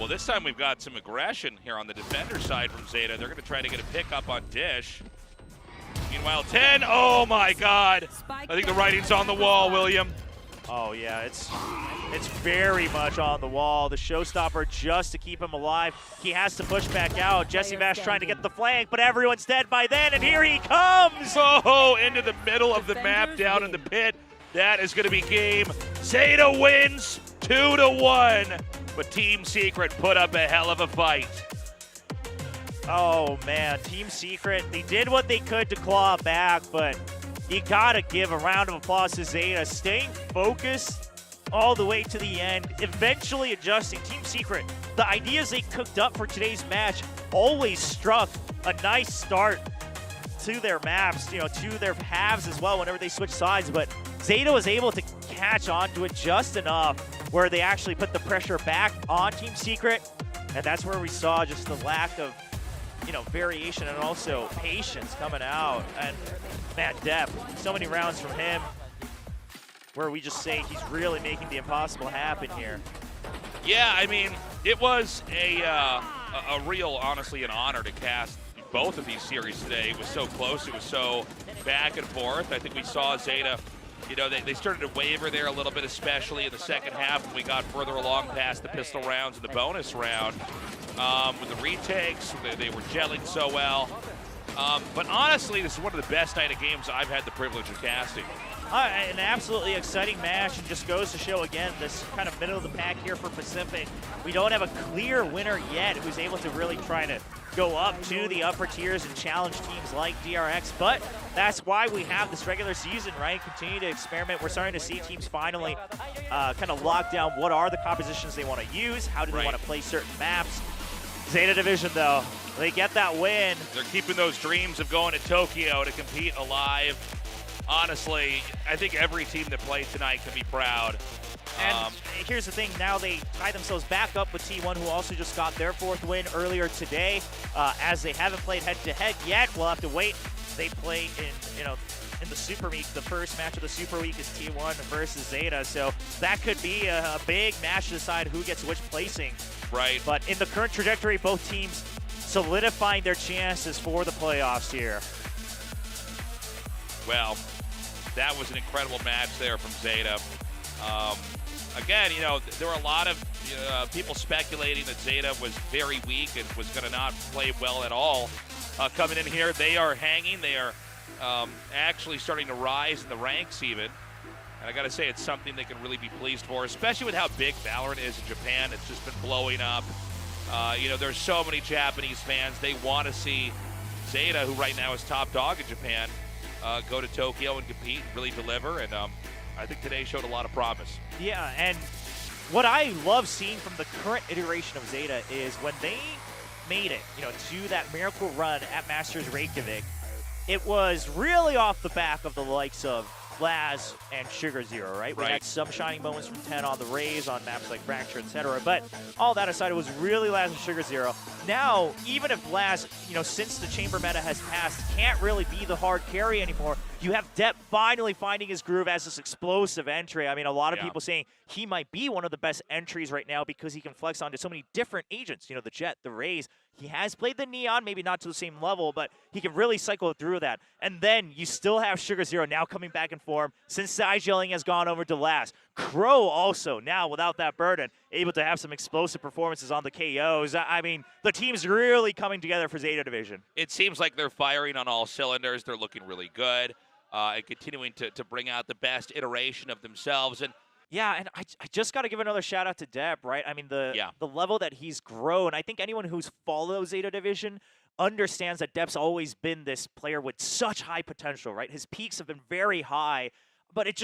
Well, this time we've got some aggression here on the defender side from ZETA. They're going to try to get a pick up on Dish. Meanwhile, 10. Oh my God! I think the writing's on the wall, William. Oh yeah, it's very much on the wall. The showstopper just to keep him alive. He has to push back out. Jesse Vash trying to get the flank, but everyone's dead by then, and here he comes! Oh, into the middle of the map, down in the pit. That is going to be game. ZETA wins 2-1, but Team Secret put up a hell of a fight. Oh man, Team Secret, they did what they could to claw back, but you gotta give a round of applause to ZETA, staying focused all the way to the end, eventually adjusting. Team Secret, the ideas they cooked up for today's match always struck a nice start to their maps, to their halves as well whenever they switch sides, but ZETA was able to catch on to it just enough where they actually put the pressure back on Team Secret, and that's where we saw just the lack of variation and also patience coming out. And man, Depp, so many rounds from him where we just say he's really making the impossible happen here. Yeah, I mean, it was a real, honestly, an honor to cast both of these series today. It was so close. It was so back and forth. I think we saw ZETA, they started to waver there a little bit, especially in the second half when we got further along past the pistol rounds and the bonus round. With the retakes, they were gelling so well. But honestly, this is one of the best night of games I've had the privilege of casting. An absolutely exciting match, and just goes to show again this kind of middle of the pack here for Pacific. We don't have a clear winner yet who's able to really try to go up to the upper tiers and challenge teams like DRX, but that's why we have this regular season, right? Continue to experiment. We're starting to see teams finally kind of lock down what are the compositions they want to use, how do they want to play certain maps. ZETA Division, though, they get that win. They're keeping those dreams of going to Tokyo to compete alive. Honestly, I think every team that played tonight can be proud. And here's the thing, now they tie themselves back up with T1, who also just got their 4th win earlier today. As they haven't played head-to-head yet, we'll have to wait. They play in the Super Week. The first match of the Super Week is T1 versus ZETA, so that could be a big match to decide who gets which placing. Right. But in the current trajectory, both teams solidifying their chances for the playoffs here. Well, that was an incredible match there from ZETA. Again, there were a lot of people speculating that ZETA was very weak and was going to not play well at all. Coming in here, they are hanging. They are actually starting to rise in the ranks even. And I got to say, it's something they can really be pleased for, especially with how big Valorant is in Japan. It's just been blowing up. There's so many Japanese fans. They want to see ZETA, who right now is top dog in Japan, go to Tokyo and compete and really deliver. And I think today showed a lot of promise. Yeah, and what I love seeing from the current iteration of ZETA is when they made it, to that miracle run at Masters Reykjavik, it was really off the back of the likes of Laz and Sugar Zero, right? We had some shining moments from 10 on the Rays on maps like Fracture, etc. But all that aside, it was really Laz and Sugar Zero. Now, even if Laz, since the Chamber meta has passed, can't really be the hard carry anymore, you have Depp finally finding his groove as this explosive entry. I mean, a lot of people saying he might be one of the best entries right now because he can flex onto so many different agents. The Jet, the Rays. He has played the Neon, maybe not to the same level, but he can really cycle through that. And then you still have Sugar Zero now coming back in form since side gelling has gone over to Laz. Crow also now without that burden, able to have some explosive performances on the KOs. I mean, the team's really coming together for ZETA Division. It seems like they're firing on all cylinders. They're looking really good and continuing to bring out the best iteration of themselves. And yeah, and I just got to give another shout out to Depp, right? I mean, the level that he's grown. I think anyone who's followed ZETA Division understands that Depp's always been this player with such high potential, right? His peaks have been very high, but it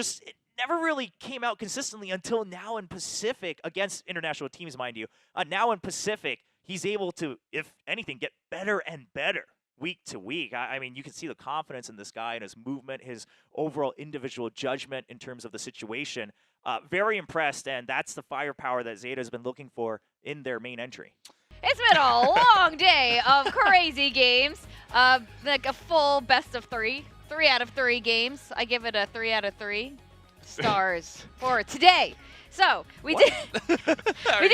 never really came out consistently until now in Pacific against international teams, mind you. Now in Pacific, he's able to, if anything, get better and better week to week. I mean, you can see the confidence in this guy and his movement, his overall individual judgment in terms of the situation. Very impressed, and that's the firepower that ZETA has been looking for in their main entry. It's been a long day of crazy games, like a full best of 3. 3 out of 3 games. I give it a 3 out of 3 stars for today. So we did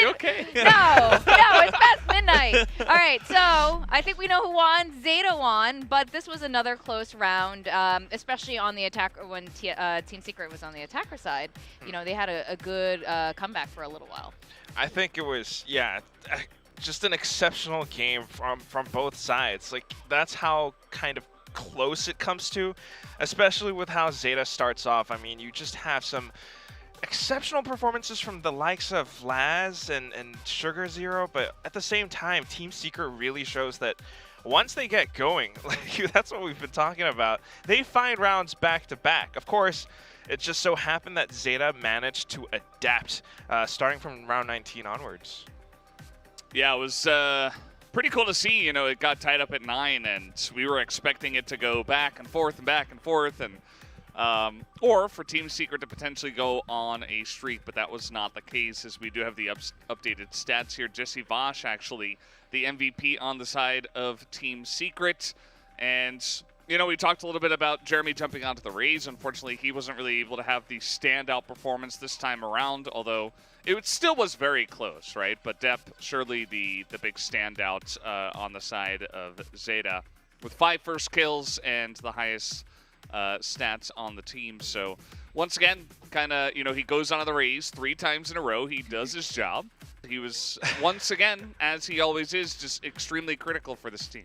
You okay? No, it's past midnight. All right, so I think we know who won. ZETA won, but this was another close round, especially on the attacker when Team Secret was on the attacker side. You know, they had a good comeback for a little while. I think it was, yeah, just an exceptional game from both sides. Like, that's how kind of close it comes to, especially with how ZETA starts off. I mean, you just have some exceptional performances from the likes of Laz and Sugar Zero, but at the same time, Team Secret really shows that once they get going, like, that's what we've been talking about, they find rounds back to back. Of course, it just so happened that ZETA managed to adapt starting from round 19 onwards. Yeah, it was pretty cool to see. You know, it got tied up at 9, and we were expecting it to go back and forth and back and forth, and or for Team Secret to potentially go on a streak, but that was not the case, as we do have the updated stats here. Jesse Vosh, actually, the MVP on the side of Team Secret. And, you know, we talked a little bit about Jeremy jumping onto the Rays. Unfortunately, he wasn't really able to have the standout performance this time around, although it still was very close, right? But Depp, surely the big standout on the side of ZETA, with 5 first kills and the highest stats on the team. So once again, kind of, you know, he goes on the Rays 3 times in a row. He does his job. He was, once again, as he always is, just extremely critical for this team.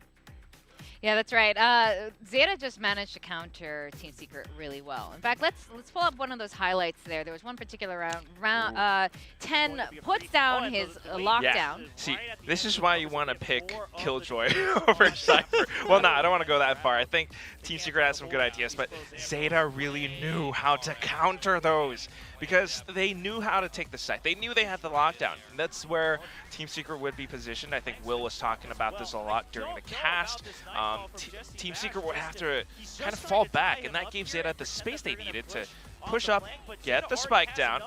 Yeah, that's right. ZETA just managed to counter Team Secret really well. In fact, let's pull up one of those highlights there. There was one particular round. 10 puts down his lockdown. Yeah. See, this is why you want to pick Killjoy over Cypher. Well, no, I don't want to go that far. I think Team Secret has some good ideas, but ZETA really knew how to counter those because they knew how to take the site. They knew they had the lockdown. And that's where Team Secret would be positioned. I think Will was talking about this a lot during the cast. Team Secret would have to kind of fall back, and that gave ZETA the space they needed to push up, get the spike down.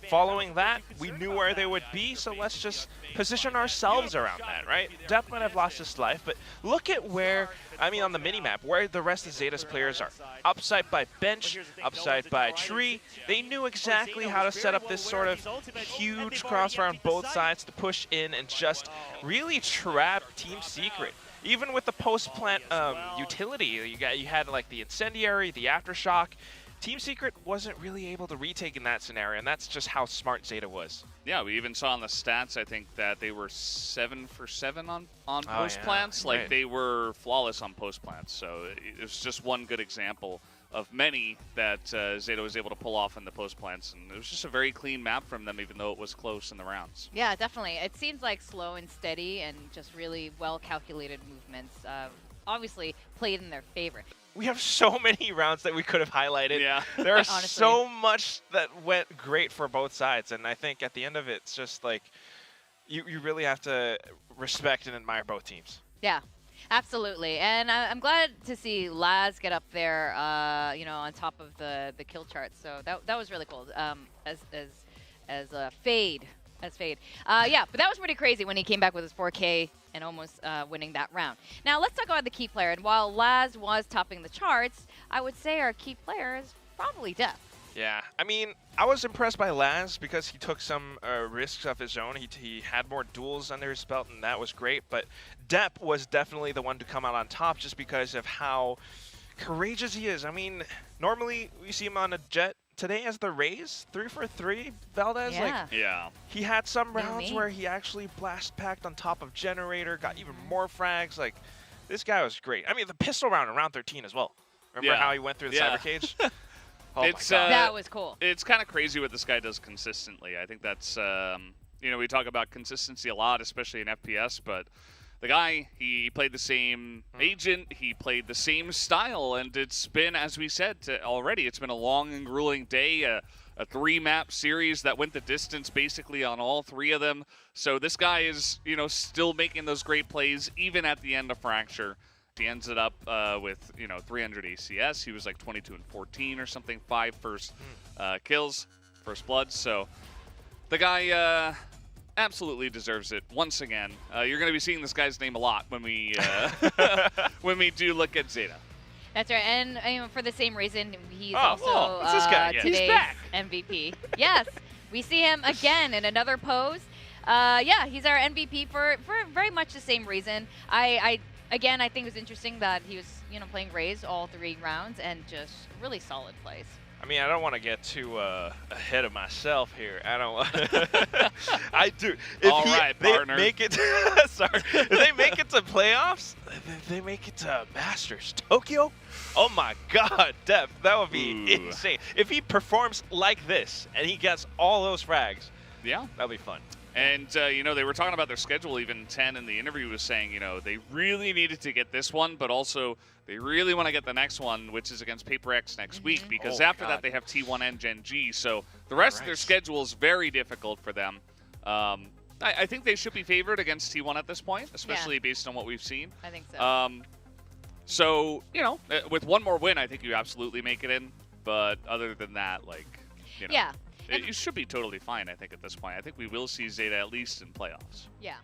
Following that, we knew where they would be, so let's just position ourselves around that, right? Depp might have lost his life, but look at where, I mean on the minimap, where the rest of ZETA's players are. Upside by bench, upside by tree. They knew exactly how to set up this sort of huge crossfire on both sides to push in and just really trap Team Secret. Even with the post-plant utility, you had like the incendiary, the aftershock. Team Secret wasn't really able to retake in that scenario, and that's just how smart ZETA was. Yeah, we even saw in the stats, I think, that they were 7 for 7 on post-plants. Yeah, like, right. they were flawless on post-plants. So it was just one good example of many that ZETA was able to pull off in the post-plants. And it was just a very clean map from them, even though it was close in the rounds. Yeah, definitely. It seems like slow and steady and just really well-calculated movements. Obviously played in their favor. We have so many rounds that we could have highlighted. Yeah. There's Honestly. so much that went great for both sides, and I think at the end of it, it's just like you really have to respect and admire both teams. Yeah, absolutely. And I'm glad to see Laz get up there, you know, on top of the kill chart. So that was really cool. As Fade. Yeah, but that was pretty crazy when he came back with his 4K and almost winning that round. Now let's talk about the key player. And while Laz was topping the charts, I would say our key player is probably Depp. Yeah, I mean, I was impressed by Laz because he took some risks of his own. He had more duels under his belt, and that was great. But Depp was definitely the one to come out on top just because of how courageous he is. I mean, normally we see him on a jet. Today as the Rays, 3 for 3, Valdez, Yeah. Yeah. he had some What do you rounds mean? where he actually blast packed on top of Generator, got even more frags. Like, this guy was great. I mean, the pistol round in round 13 as well. Remember Yeah. how he went through the Yeah. cyber cage? Oh It's, my God. That was cool. It's kind of crazy what this guy does consistently. I think that's, you know, we talk about consistency a lot, especially in FPS, but the guy, he played the same agent, he played the same style, and it's been, as we said already, it's been a long and grueling day, a 3-map series that went the distance basically on all 3 of them. So this guy is, you know, still making those great plays, even at the end of Fracture. He ends it up with, you know, 300 ACS. He was like 22 and 14 or something, 5 first kills, first blood. So the guy absolutely deserves it once again. You're going to be seeing this guy's name a lot when we when we do look at ZETA. That's right, and you know, for the same reason, he's Oh, also it's this guy again. He's today's back. MVP. Yes, we see him again in another pose. yeah, he's our MVP for very much the same reason. Again, I think it was interesting that he was, playing Raze all 3 rounds and just really solid plays. I mean, I don't want to get too ahead of myself here. I don't want I do. If partner. They make it sorry. If they make it to playoffs, they make it to Masters Tokyo? Oh my god, Dev, that would be insane. If he performs like this and he gets all those frags, yeah, that'll be fun. And, they were talking about their schedule. Even 10 in the interview was saying, they really needed to get this one, but also they really want to get the next one, which is against Paper X next week, because after that they have T1 and Gen G. So the rest of their schedule is very difficult for them. I think they should be favored against T1 at this point, especially based on what we've seen. I think so. So, with one more win, I think you absolutely make it in. But other than that, yeah. You should be totally fine, I think, at this point. I think we will see ZETA at least in playoffs. Yeah.